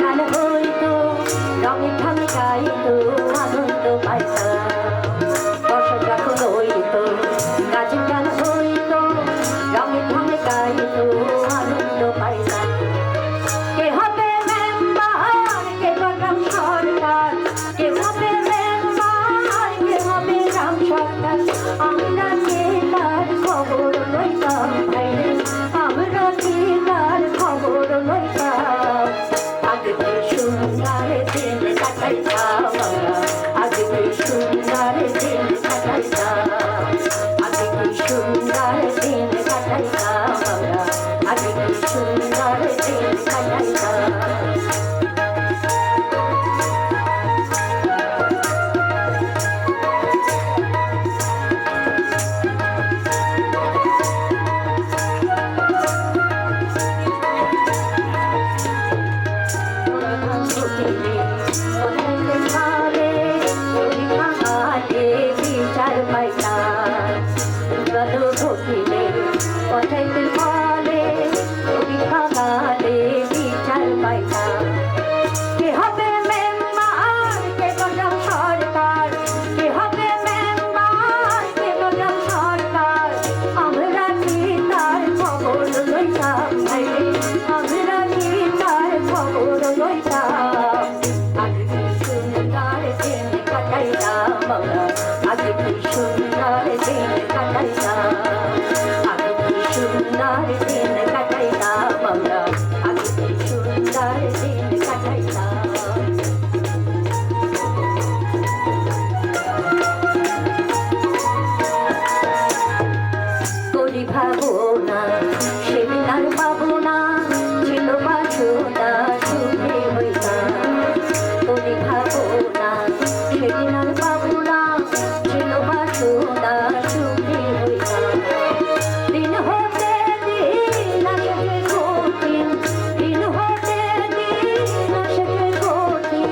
গান হইতো রঙে ঢঙে গাইতো আনন্দ পাইতাম বসত যখন হইতো গাছের গান হইতো রঙে ঢঙে গাইতো আনন্দ পাইতাম কে হবে মেম্বার কে গ্রাম সরকার কে হবে মেম্বার কে হবে গ্রাম সরকার আমরা কে তার খবর লইতাম ভাইরে আমরা কে তার খবর লইতাম আগে কি সুন্দর দিন কাটাইতাম আমরা আগে কি সুন্দর দিন কাটাইতাম আগে কি সুন্দর দিন কাটাইতাম আমরা আগে কি সুন্দর দিন কাটাইতাম বিচার পাইতাম ভোগিলে কথাইতে ফলে খাগালে বিচার পাইতাম কে হবে মেম্বার কে গ্রাম সরকার কে হবে মেম্বার কে গ্রাম সরকার আমরা কি তার খবর লইতাম ভাইরে আমরা কি তার খবর লইতাম আগে কি সুন্দর দিন কাটাইতাম আমরা আগে কি সুন্দর দিন কাটাইতাম আগে কি সুন্দর দিন কাটাইতাম আমরা আগে কি সুন্দর দিন কাটাইতাম করি ভাবো না সেদিন আর পাবো না ছিল বাসনা সুখে হইতাম করি ভাবো না সেদিন আর পাবো না ছিল বাসনা সুখে হইতাম দিন হতে দিন আসে কঠিন দিন হতে দিন আসে কঠিন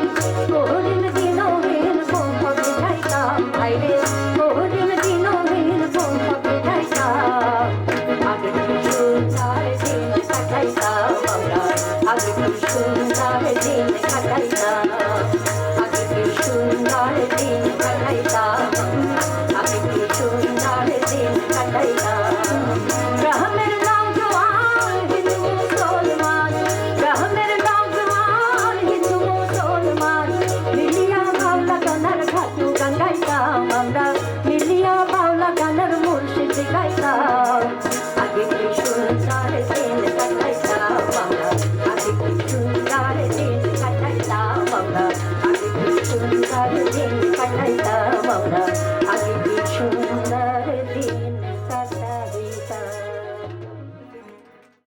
কঠিন দিনহীন পথে যাইতাম ভাইরে কঠিন দিনহীন পথে যাইতাম আগে কি সুন্দর দিন কাটাইতাম আমরা আগে কি সুন্দর দিন কাটাইতাম আগে কি সুন্দর দিন কাটাইতাম